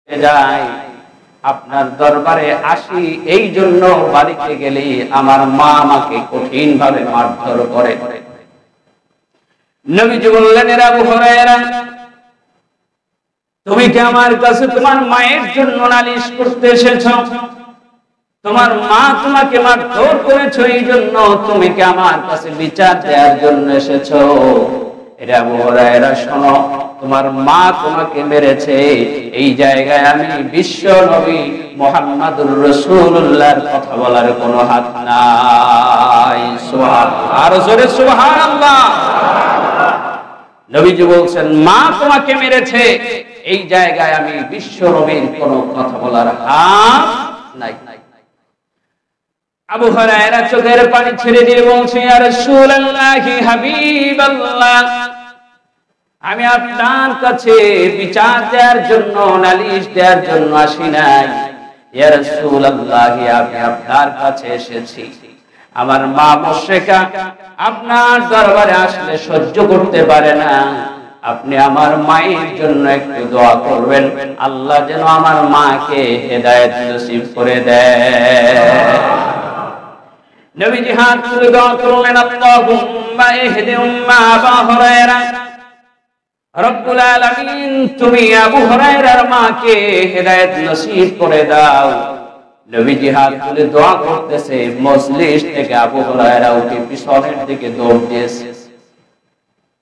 যাই, আপনার দরবারে আসি, এই জন্য বাড়িতে গেলে আমার মা আমাকে কঠিন ভাবে মারধর করে। নবীজি বললেন, এরা আবু হুরায়রা, তুমি কি আমার কাছে তোমার মায়ের জন্য নালিশ করতে এসেছো? তোমার মা তোমাকে মারধর করেছো, এই জন্য তুমি কি আমার কাছে বিচার দেওয়ার জন্য এসেছো? এরা আবু হুরায়রা, শোনো, তোমার মা তোমাকে মেরেছে, এই জায়গায় আমি বিশ্ব নবী মুহাম্মদুর রাসূলুল্লাহর কথা বলার কোনো হাত নাই। সুবহানাল্লাহ, আর জোরে সুবহানাল্লাহ। নবীজি বলছেন, মা তোমাকে মেরেছে, এই জায়গায় আমি বিশ্ব নবীর কোনো কথা বলার হাত নাই। আবু হুরায়রা চোখের পানি ছেড়ে দিয়ে বলছে, ইয়া রাসূলুল্লাহি হাবিবাল্লাহ, আমি আপনার কাছে বিচার দেওয়ার জন্য, নালিশ দেওয়ার জন্য আসি নাই। ইয়া রাসূলুল্লাহ, আমি আপনার কাছে এসেছি, আমার মা মুশরিকা আপনার দরবারে আসলে সহ্য করতে পারে না, আপনি আমার মায়ের জন্য একটু দোয়া করবেন, আল্লাহ যেন আমার মাকে হেদায়েত নসিব করে দেয়। নবীজি হাত তুলে দোয়া করলেন, আল্লাহুম্মা ইহদি উম্মা আবু হুরায়রা, রব্বুল আলামিন তুমি আবু হুরায়রার মাকে হেদায়েত নসিব করে দাও। নবীজি হাত তুলে দোয়া করতেছে, মজলিস থেকে আবু হুরায়রা উঠে পিছনের দিকে দৌড় দিয়েছে,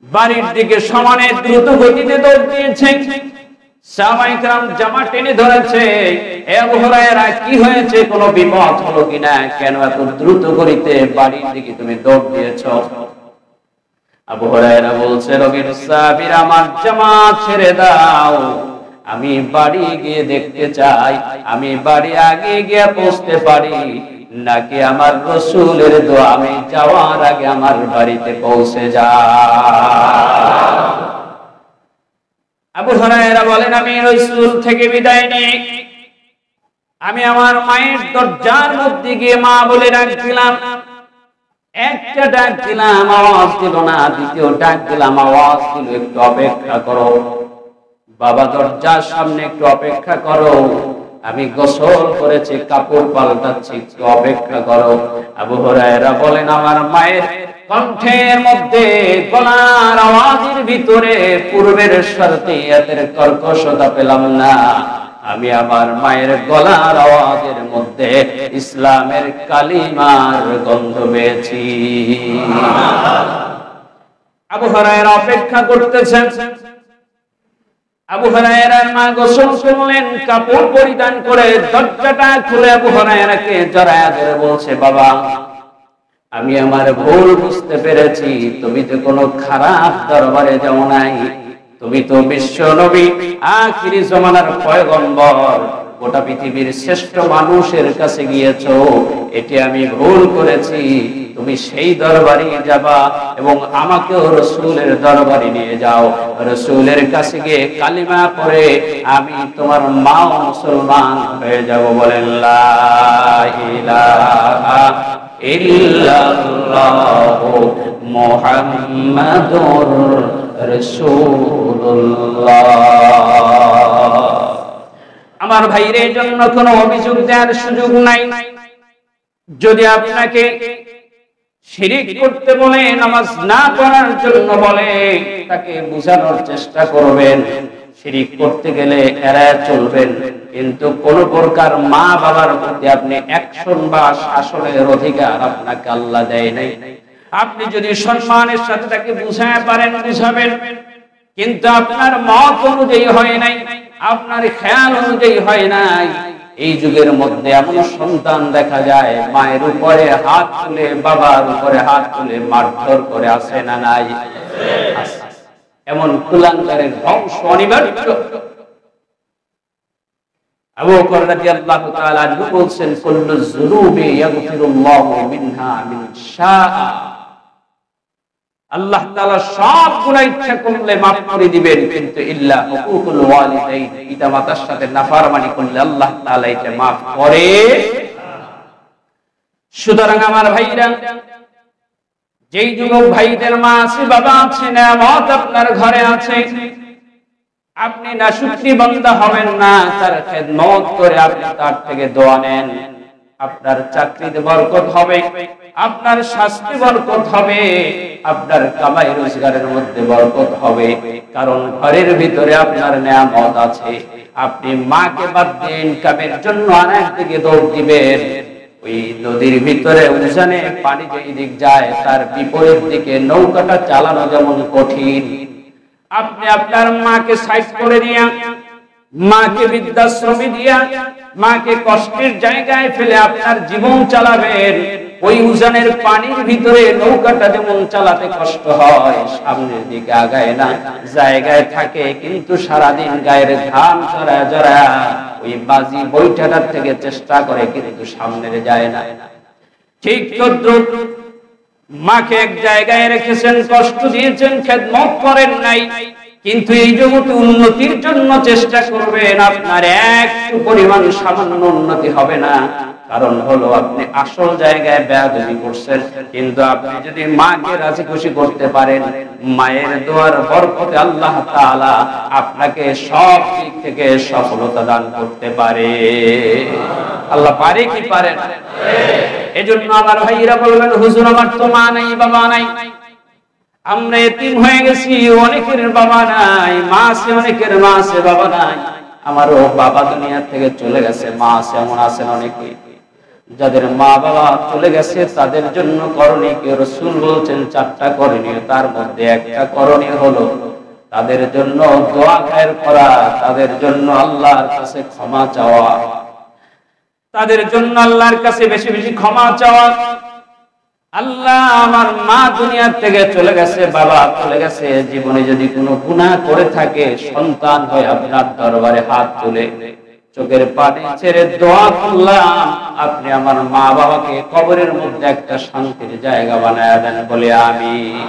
বাড়ির দিকে সমানে দ্রুত গতিতে দৌড় দিয়েছে। সাহাবায়ে কেরাম জামা টেনে ধরেছে, এ আবু হুরায়রা কি হয়েছে, কোনো বিপদ হলো কিনা, কেন এত দ্রুত গতিতে বাড়ির দিকে তুমি দৌড় দিয়েছো? আবু হুরায়রা বলছে, নবীর সাহাবীর, আমার জামা ছেড়ে দাও, আমি বাড়ি গিয়ে দেখতে চাই, আমি বাড়ি আগে গিয়ে পৌঁছতে পারি নাকি আমার রাসূলের দোয়া আমি যাওয়ার আগে আমার বাড়িতে পৌঁছে যায়। আবু হুরায়রা বলেন, আমি রাসূল থেকে বিদায় নিয়ে আমি আমার মায়ের দরজার মধ্যে গিয়ে মা বলে ডাক দিলাম, একটা ডাক দিলাম, আওয়াজ দিল না, দ্বিতীয় ডাক দিলাম, আওয়াজ দিল, একটু অপেক্ষা করো বাবা, দরজার সামনে একটু অপেক্ষা করো, আমি গোসল করেছি, কাপড় পাল্টাচ্ছি, একটু অপেক্ষা করো। আবু হুরায়রা বলেন, আমার মায়ের কণ্ঠের মধ্যে, গলার আওয়াজের ভিতরে পূর্বের শরতিয়াতের কর্কশতা পেলাম না, আমি আমার মায়ের গলার আওয়াজের মধ্যে ইসলামের কালিমার গন্ধ পেয়েছি। আবু হুরায়রা অপেক্ষা করতেছেন। আবু হুরায়রার মা গোসল করলেন, কাপড় পরিধান করে দরজাটা খুলে আবু হুরায়রাকে জড়ায়া ধরে বলছে, বাবা, আমি আমার ভুল বুঝতে পেরেছি, তুমি তো কোনো খারাপ দরবারে যাও নাই, তুমি তো বিশ্ব নবী, আখিরি জামানার পয়গম্বর, গোটা পৃথিবীর শ্রেষ্ঠ মানুষের কাছে গিয়েছো, এটি আমি ভুল করেছি, তুমি সেই দরবারে যাবা এবং আমাকেও রাসূলের দরবারে নিয়ে যাও, রাসূলের কাছে গিয়ে কালিমা পড়ে আমি তোমার মা মুসলমান হয়ে যাব। বলেন লা ইলাহা ইল্লাল্লাহু মুহাম্মাদুর রাসূলুল্লাহ। আমার ভাইয়ের জন্য কোনো অভিযোগ দেওয়ার সুযোগ নাই। যদি আপনাকে শিরিক করতে বলে, নামাজ না পড়ার জন্য বলে, তাকে বোঝানোর চেষ্টা করবেন, শিরিক করতে গেলে এড়ায় চলবেন, কিন্তু কোন প্রকার মা বাবার প্রতি আপনি অ্যাকশন বা শাসনের অধিকার আপনাকে আল্লাহ দেয় নাই। আপনি যদি সম্মানের সাথে তাকে বুঝাতে পারেন, বুঝাবেন, কিন্তু আপনার মত অনুযায়ী হয় নাই, আপনার খেয়াল অনুযায়ী হয় নাই। এই যুগের মধ্যে এমন সন্তান দেখা যায়, মায়ের উপরে হাত তুলে, বাবার উপরে হাত তুলে মারধর করে, আসে না নাই? এমন কুলাঙ্গারের ধ্বংস অনিবার্য। আবু বকর রাদিয়াল্লাহু তাআলা আনহু বলছেন, কুল্লু যুনুবি ইয়াগফিরুল্লাহু মিনহা মিন শাআ, আল্লাহ তাআলা সব গুনাহ ইচ্ছা করলে maaf করে দিবেন, কিন্তু ইল্লা হুকুকুল ওয়ালিদাইন, পিতামাতার সাথে নাফরমানি করলে আল্লাহ তাআলা এটা maaf করে। সুতরাং আমার ভাইরা, যেই যুবক ভাইদের মা আছে, বাবা আছে, নিয়ামত আপনার ঘরে আছে, আপনি নাশুকরি বান্দা হবেন না, তার খেদমত করে আপনি তার থেকে দোয়া নেন, আপনার চাকরিতে বরকত হবে, আপনার স্বাস্থ্যে বরকত হবে, আপনার কামাই রোজগারের মধ্যে বরকত হবে। কারণ ঘরের ভিতরে আপনার নিয়ামত আছে। আপনি মাকে বাদ দিয়ে ইনকামের জন্য আরেক দিকে দৌড় দিবেন, ওই নদীর ভিতরে উজানে পানি যেই দিক যায় তার বিপরীত দিকে নৌকাটা চালানো যেমন কঠিন, আপনি আপনার মাকে সাইড করে দিয়া, মাকে বৃদ্ধাশ্রমে দিয়া, মাকে কষ্টের জায়গায় ফেলে আপনার জীবন চালাবেন। ওই উজানের পানির ভিতরে নৌকাটা যেমন চালাতে কষ্ট হয়, সামনের দিকে আগায় না, জায়গায় থাকে, কিন্তু সারাদিন গায়ের ঘাম জড়া জড়া ওই বাজি বৈঠাটার থেকে চেষ্টা করে, কিন্তু সামনে যায় না। ঠিক তদ্রুপ মাকে এক জায়গায় রেখেছেন, কষ্ট দিয়েছেন, খেদমত করেন নাই, কিন্তু এই জগতে উন্নতির জন্য চেষ্টা করবেন, আপনার একটু পরিমাণ সামান্য উন্নতি হবে না। কারণ হলো আপনি আসল জায়গায় বেয়াদবি করছেন। কিন্তু আপনি যদি মাকে রাজি খুশি করতে পারেন, মায়ের দোয়ার বরকতে আল্লাহ তাআলা আপনাকে সব দিক থেকে সফলতা দান করতে পারে। আল্লাহ পারে কি পারে না? এজন্য আমার ভাইরা বলবেন, হুজুর আমার তো মা নাই, বাবা নাই, আমরা এতিম হয়ে গেছি, অনেকের বাবা নাই, মা আছে, অনেকের মা আছে, বাবা নাই। আমারও বাবা দুনিয়া থেকে চলে গেছে, মা আছে, এমন আছেন অনেকে। যাদের মা বাবা চলে গেছে তাদের জন্য করণীয়, রাসূল বলছেন 4টা করণীয়, তার মধ্যে একটা করণীয় হলো তাদের জন্য দোয়া খায়ের করা, তাদের জন্য আল্লাহর কাছে ক্ষমা চাওয়া, তাদের জন্য আল্লাহর কাছে বেশি বেশি ক্ষমা চাওয়া। আল্লাহ, আমার মা দুনিয়া থেকে চলে গেছে, বাবা চলে গেছে, জীবনে যদি কোনো গুনাহ করে থাকে, সন্তান হয়ে আপনার দরবারে হাত তুলে চোখের পানি ছেড়ে দোয়া করলাম, আপনি আমার মা বাবাকে কবরের মধ্যে একটা শান্তির জায়গা বানায় দেন, বলে আমিন।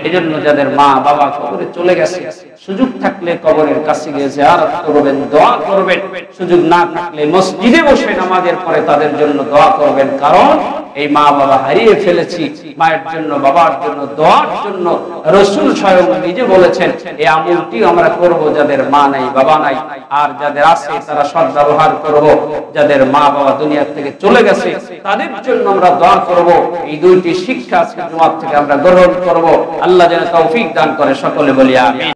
এজন্য যাদের মা বাবা কবরে চলে গেছে, সুযোগ থাকলে কবরের কাছে গিয়ে জিয়ারত করবেন, দোয়া করবেন। সুযোগ না থাকলে মসজিদে বসে নামাজের পরে তাদের জন্য দোয়া করবেন। কারণ এই মা বাবা হারিয়ে ফেলেছি, মায়ের জন্য, বাবার জন্য দোয়ার জন্য রাসূল স্বয়ং নিজে বলেছেন এই আমলটি আমরা করব যাদের মা নাই, বাবা নাই। আর যাদের আছে তারা সদ্ব্যবহার করব, যাদের মা বাবা দুনিয়া থেকে চলে গেছে তাদের জন্য আমরা দোয়া করব। এই দুইটি শিক্ষা আজকে জুমার থেকে আমরা গ্রহণ করব। আল্লাহ যেন তৌফিক দান করে, সকলে বলি আমিন।